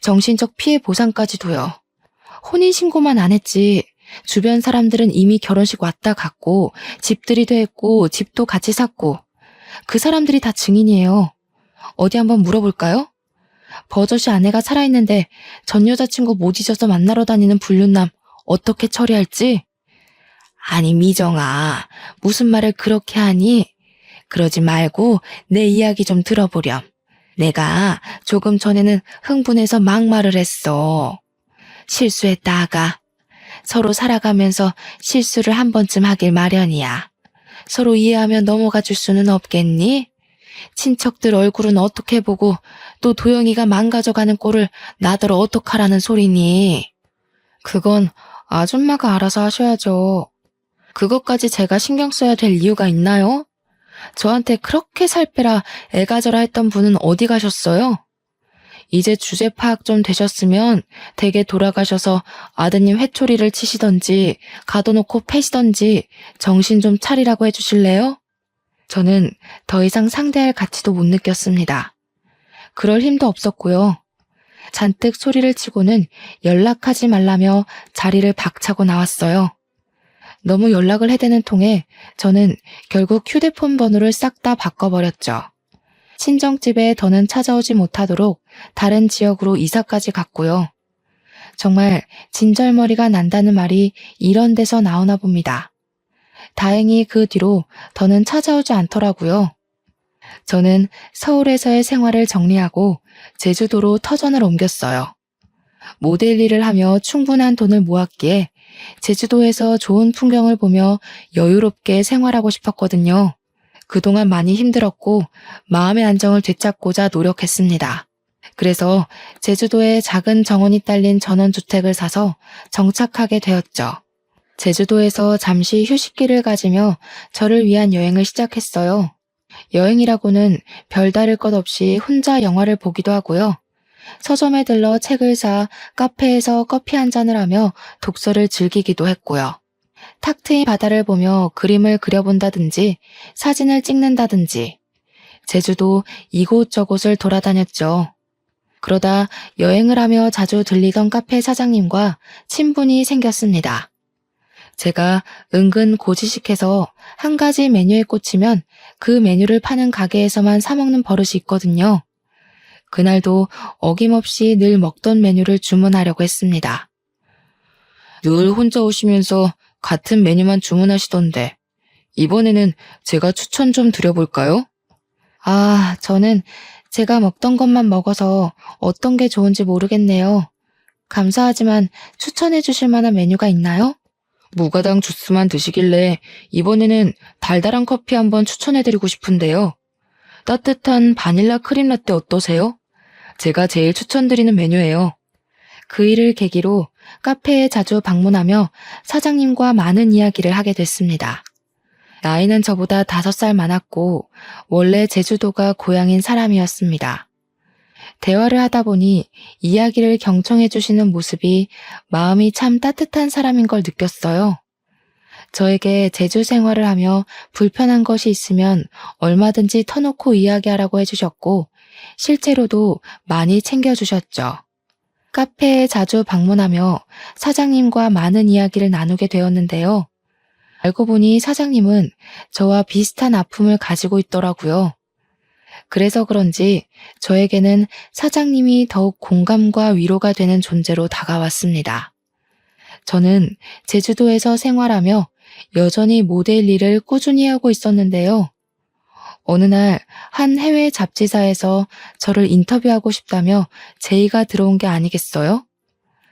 정신적 피해 보상까지도요. 혼인신고만 안 했지. 주변 사람들은 이미 결혼식 왔다 갔고 집들이도 했고 집도 같이 샀고 그 사람들이 다 증인이에요. 어디 한번 물어볼까요? 버젓이 아내가 살아있는데 전 여자친구 못 잊어서 만나러 다니는 불륜남 어떻게 처리할지? 아니 미정아, 무슨 말을 그렇게 하니? 그러지 말고 내 이야기 좀 들어보렴. 내가 조금 전에는 흥분해서 막말을 했어. 실수했다가 서로 살아가면서 실수를 한 번쯤 하길 마련이야. 서로 이해하며 넘어가 줄 수는 없겠니? 친척들 얼굴은 어떻게 보고 또 도영이가 망가져가는 꼴을 나더러 어떡하라는 소리니? 그건 아줌마가 알아서 하셔야죠. 그것까지 제가 신경 써야 될 이유가 있나요? 저한테 그렇게 살 빼라 애가져라 했던 분은 어디 가셨어요? 이제 주제 파악 좀 되셨으면 댁에 돌아가셔서 아드님 회초리를 치시던지 가둬놓고 패시던지 정신 좀 차리라고 해주실래요? 저는 더 이상 상대할 가치도 못 느꼈습니다. 그럴 힘도 없었고요. 잔뜩 소리를 치고는 연락하지 말라며 자리를 박차고 나왔어요. 너무 연락을 해대는 통에 저는 결국 휴대폰 번호를 싹 다 바꿔버렸죠. 친정집에 더는 찾아오지 못하도록 다른 지역으로 이사까지 갔고요. 정말 진절머리가 난다는 말이 이런 데서 나오나 봅니다. 다행히 그 뒤로 더는 찾아오지 않더라고요. 저는 서울에서의 생활을 정리하고 제주도로 터전을 옮겼어요. 모델 일을 하며 충분한 돈을 모았기에 제주도에서 좋은 풍경을 보며 여유롭게 생활하고 싶었거든요. 그동안 많이 힘들었고 마음의 안정을 되찾고자 노력했습니다. 그래서 제주도에 작은 정원이 딸린 전원주택을 사서 정착하게 되었죠. 제주도에서 잠시 휴식기를 가지며 저를 위한 여행을 시작했어요. 여행이라고는 별다를 것 없이 혼자 영화를 보기도 하고요. 서점에 들러 책을 사 카페에서 커피 한 잔을 하며 독서를 즐기기도 했고요. 탁 트인 바다를 보며 그림을 그려본다든지 사진을 찍는다든지 제주도 이곳저곳을 돌아다녔죠. 그러다 여행을 하며 자주 들리던 카페 사장님과 친분이 생겼습니다. 제가 은근 고지식해서 한 가지 메뉴에 꽂히면 그 메뉴를 파는 가게에서만 사 먹는 버릇이 있거든요. 그날도 어김없이 늘 먹던 메뉴를 주문하려고 했습니다. 늘 혼자 오시면서 같은 메뉴만 주문하시던데 이번에는 제가 추천 좀 드려볼까요? 저는 제가 먹던 것만 먹어서 어떤 게 좋은지 모르겠네요. 감사하지만 추천해 주실 만한 메뉴가 있나요? 무가당 주스만 드시길래 이번에는 달달한 커피 한번 추천해드리고 싶은데요. 따뜻한 바닐라 크림 라떼 어떠세요? 제가 제일 추천드리는 메뉴예요. 그 일을 계기로 카페에 자주 방문하며 사장님과 많은 이야기를 하게 됐습니다. 나이는 저보다 5살 많았고 원래 제주도가 고향인 사람이었습니다. 대화를 하다 보니 이야기를 경청해 주시는 모습이 마음이 참 따뜻한 사람인 걸 느꼈어요. 저에게 제주 생활을 하며 불편한 것이 있으면 얼마든지 터놓고 이야기하라고 해주셨고 실제로도 많이 챙겨주셨죠. 카페에 자주 방문하며 사장님과 많은 이야기를 나누게 되었는데요. 알고 보니 사장님은 저와 비슷한 아픔을 가지고 있더라고요. 그래서 그런지 저에게는 사장님이 더욱 공감과 위로가 되는 존재로 다가왔습니다. 저는 제주도에서 생활하며 여전히 모델 일을 꾸준히 하고 있었는데요. 어느 날 한 해외 잡지사에서 저를 인터뷰하고 싶다며 제의가 들어온 게 아니겠어요?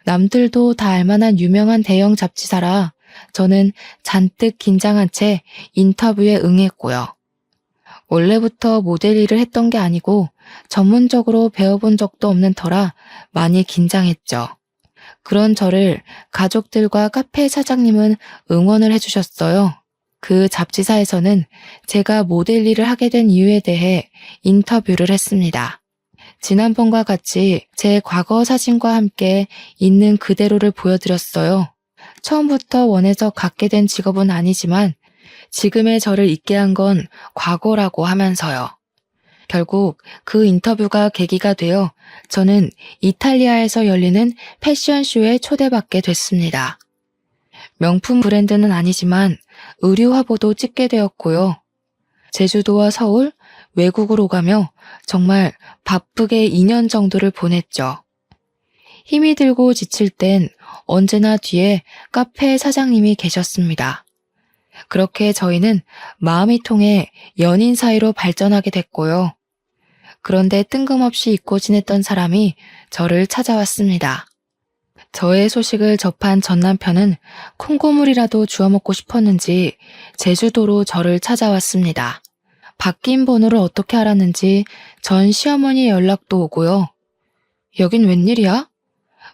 남들도 다 알만한 유명한 대형 잡지사라 저는 잔뜩 긴장한 채 인터뷰에 응했고요. 원래부터 모델 일을 했던 게 아니고 전문적으로 배워본 적도 없는 터라 많이 긴장했죠. 그런 저를 가족들과 카페 사장님은 응원을 해주셨어요. 그 잡지사에서는 제가 모델 일을 하게 된 이유에 대해 인터뷰를 했습니다. 지난번과 같이 제 과거 사진과 함께 있는 그대로를 보여드렸어요. 처음부터 원해서 갖게 된 직업은 아니지만 지금의 저를 있게 한 건 과거라고 하면서요. 결국 그 인터뷰가 계기가 되어 저는 이탈리아에서 열리는 패션쇼에 초대받게 됐습니다. 명품 브랜드는 아니지만 의류 화보도 찍게 되었고요. 제주도와 서울, 외국으로 가며 정말 바쁘게 2년 정도를 보냈죠. 힘이 들고 지칠 땐 언제나 뒤에 카페 사장님이 계셨습니다. 그렇게 저희는 마음이 통해 연인 사이로 발전하게 됐고요. 그런데 뜬금없이 잊고 지냈던 사람이 저를 찾아왔습니다. 저의 소식을 접한 전 남편은 콩고물이라도 주워 먹고 싶었는지 제주도로 저를 찾아왔습니다. 바뀐 번호를 어떻게 알았는지 전 시어머니의 연락도 오고요. 여긴 웬일이야?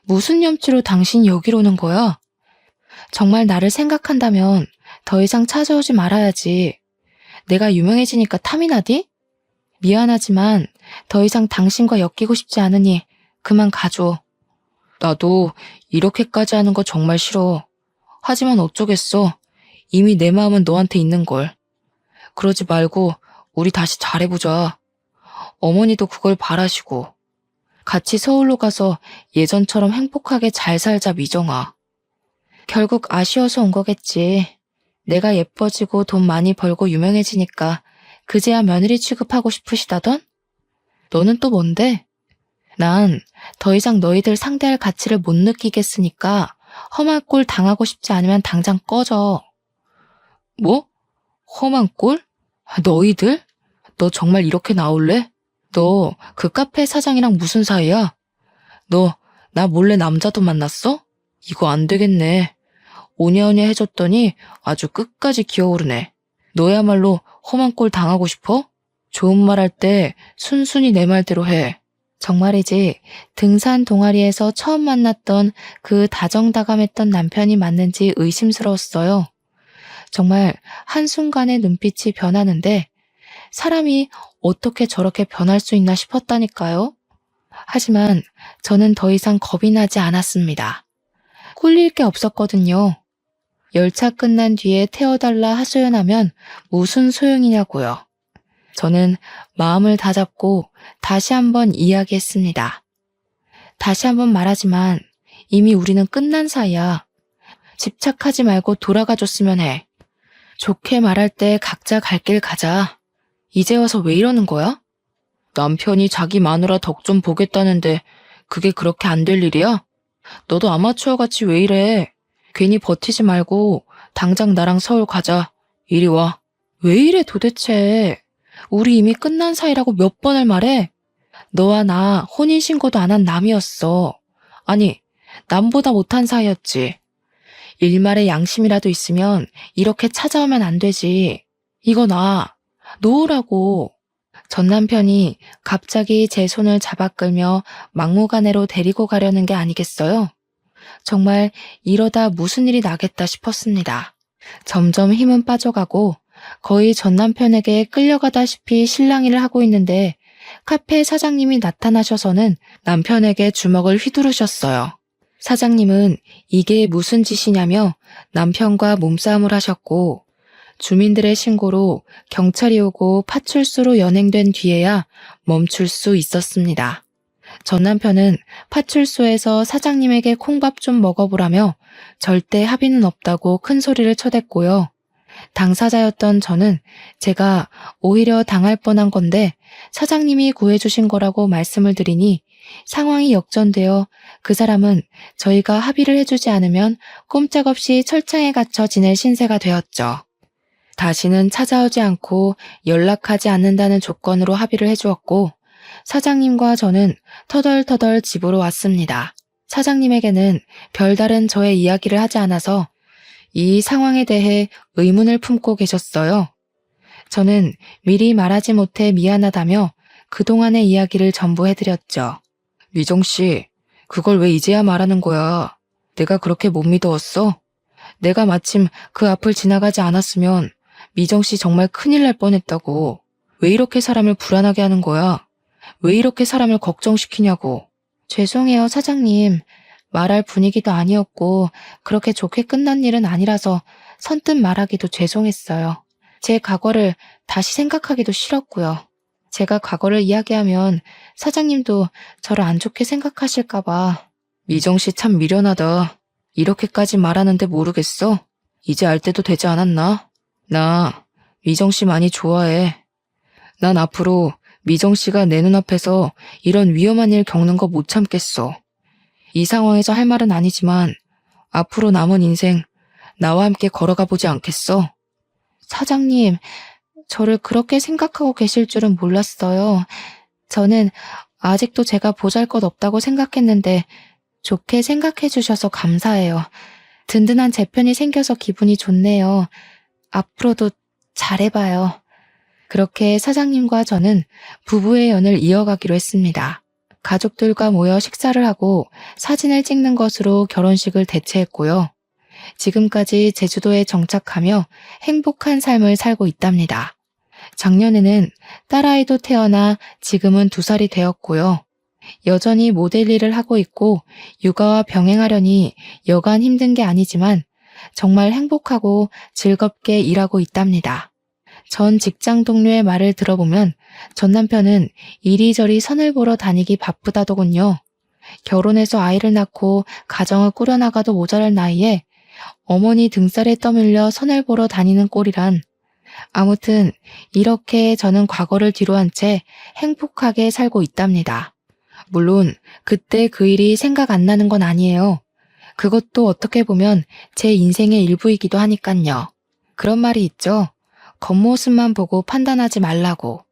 무슨 염치로 당신 여기로 오는 거야? 정말 나를 생각한다면 더 이상 찾아오지 말아야지. 내가 유명해지니까 탐이 나디? 미안하지만 더 이상 당신과 엮이고 싶지 않으니 그만 가줘. 나도 이렇게까지 하는 거 정말 싫어. 하지만 어쩌겠어. 이미 내 마음은 너한테 있는걸. 그러지 말고 우리 다시 잘해보자. 어머니도 그걸 바라시고. 같이 서울로 가서 예전처럼 행복하게 잘 살자, 미정아. 결국 아쉬워서 온 거겠지. 내가 예뻐지고 돈 많이 벌고 유명해지니까 그제야 며느리 취급하고 싶으시다던? 너는 또 뭔데? 난 더 이상 너희들 상대할 가치를 못 느끼겠으니까 험한 꼴 당하고 싶지 않으면 당장 꺼져. 뭐? 험한 꼴? 너희들? 너 정말 이렇게 나올래? 너 그 카페 사장이랑 무슨 사이야? 너 나 몰래 남자도 만났어? 이거 안 되겠네. 오냐오냐 해줬더니 아주 끝까지 기어오르네. 너야말로 험한 꼴 당하고 싶어? 좋은 말 할 때 순순히 내 말대로 해. 정말이지 등산 동아리에서 처음 만났던 그 다정다감했던 남편이 맞는지 의심스러웠어요. 정말 한순간에 눈빛이 변하는데 사람이 어떻게 저렇게 변할 수 있나 싶었다니까요. 하지만 저는 더 이상 겁이 나지 않았습니다. 꿀릴 게 없었거든요. 열차 끝난 뒤에 태워달라 하소연하면 무슨 소용이냐고요. 저는 마음을 다잡고 다시 한번 이야기했습니다. 다시 한번 말하지만 이미 우리는 끝난 사이야. 집착하지 말고 돌아가 줬으면 해. 좋게 말할 때 각자 갈 길 가자. 이제 와서 왜 이러는 거야? 남편이 자기 마누라 덕 좀 보겠다는데 그게 그렇게 안 될 일이야? 너도 아마추어같이 왜 이래? 괜히 버티지 말고 당장 나랑 서울 가자. 이리 와. 왜 이래 도대체? 우리 이미 끝난 사이라고 몇 번을 말해? 너와 나 혼인신고도 안 한 남이었어. 아니, 남보다 못한 사이였지. 일말의 양심이라도 있으면 이렇게 찾아오면 안 되지. 이거 놓으라고. 전 남편이 갑자기 제 손을 잡아 끌며 막무가내로 데리고 가려는 게 아니겠어요? 정말 이러다 무슨 일이 나겠다 싶었습니다. 점점 힘은 빠져가고 거의 전 남편에게 끌려가다시피 실랑이를 하고 있는데 카페 사장님이 나타나셔서는 남편에게 주먹을 휘두르셨어요. 사장님은 이게 무슨 짓이냐며 남편과 몸싸움을 하셨고 주민들의 신고로 경찰이 오고 파출소로 연행된 뒤에야 멈출 수 있었습니다. 전 남편은 파출소에서 사장님에게 콩밥 좀 먹어보라며 절대 합의는 없다고 큰 소리를 쳐댔고요. 당사자였던 저는 제가 오히려 당할 뻔한 건데 사장님이 구해주신 거라고 말씀을 드리니 상황이 역전되어 그 사람은 저희가 합의를 해주지 않으면 꼼짝없이 철창에 갇혀 지낼 신세가 되었죠. 다시는 찾아오지 않고 연락하지 않는다는 조건으로 합의를 해주었고 사장님과 저는 터덜터덜 집으로 왔습니다. 사장님에게는 별다른 저의 이야기를 하지 않아서 이 상황에 대해 의문을 품고 계셨어요. 저는 미리 말하지 못해 미안하다며 그동안의 이야기를 전부 해드렸죠. 미정씨, 그걸 왜 이제야 말하는 거야? 내가 그렇게 못 믿어왔어? 내가 마침 그 앞을 지나가지 않았으면 미정씨 정말 큰일 날 뻔했다고. 왜 이렇게 사람을 불안하게 하는 거야? 왜 이렇게 사람을 걱정시키냐고. 죄송해요, 사장님. 말할 분위기도 아니었고 그렇게 좋게 끝난 일은 아니라서 선뜻 말하기도 죄송했어요. 제 과거를 다시 생각하기도 싫었고요. 제가 과거를 이야기하면 사장님도 저를 안 좋게 생각하실까 봐. 미정씨 참 미련하다. 이렇게까지 말하는데 모르겠어? 이제 알 때도 되지 않았나? 나 미정씨 많이 좋아해. 난 앞으로 미정씨가 내 눈앞에서 이런 위험한 일 겪는 거 못 참겠어. 이 상황에서 할 말은 아니지만 앞으로 남은 인생 나와 함께 걸어가 보지 않겠어? 사장님, 저를 그렇게 생각하고 계실 줄은 몰랐어요. 저는 아직도 제가 보잘것없다고 생각했는데 좋게 생각해 주셔서 감사해요. 든든한 제 편이 생겨서 기분이 좋네요. 앞으로도 잘해봐요. 그렇게 사장님과 저는 부부의 연을 이어가기로 했습니다. 가족들과 모여 식사를 하고 사진을 찍는 것으로 결혼식을 대체했고요. 지금까지 제주도에 정착하며 행복한 삶을 살고 있답니다. 작년에는 딸아이도 태어나 지금은 2살이 되었고요. 여전히 모델 일을 하고 있고 육아와 병행하려니 여간 힘든 게 아니지만 정말 행복하고 즐겁게 일하고 있답니다. 전 직장 동료의 말을 들어보면 전 남편은 이리저리 선을 보러 다니기 바쁘다더군요. 결혼해서 아이를 낳고 가정을 꾸려나가도 모자랄 나이에 어머니 등살에 떠밀려 선을 보러 다니는 꼴이란. 아무튼 이렇게 저는 과거를 뒤로한 채 행복하게 살고 있답니다. 물론 그때 그 일이 생각 안 나는 건 아니에요. 그것도 어떻게 보면 제 인생의 일부이기도 하니깐요. 그런 말이 있죠. 겉모습만 보고 판단하지 말라고.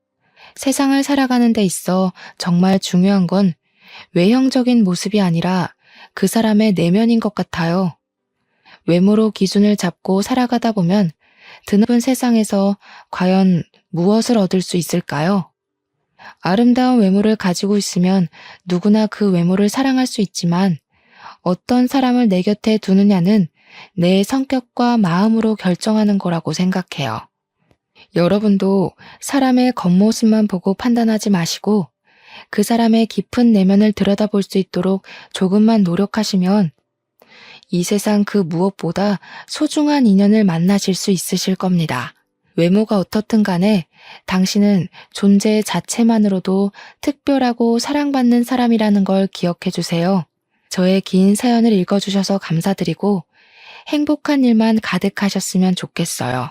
세상을 살아가는 데 있어 정말 중요한 건 외형적인 모습이 아니라 그 사람의 내면인 것 같아요. 외모로 기준을 잡고 살아가다 보면 드넓은 세상에서 과연 무엇을 얻을 수 있을까요? 아름다운 외모를 가지고 있으면 누구나 그 외모를 사랑할 수 있지만 어떤 사람을 내 곁에 두느냐는 내 성격과 마음으로 결정하는 거라고 생각해요. 여러분도 사람의 겉모습만 보고 판단하지 마시고 그 사람의 깊은 내면을 들여다볼 수 있도록 조금만 노력하시면 이 세상 그 무엇보다 소중한 인연을 만나실 수 있으실 겁니다. 외모가 어떻든 간에 당신은 존재 자체만으로도 특별하고 사랑받는 사람이라는 걸 기억해 주세요. 저의 긴 사연을 읽어주셔서 감사드리고 행복한 일만 가득하셨으면 좋겠어요.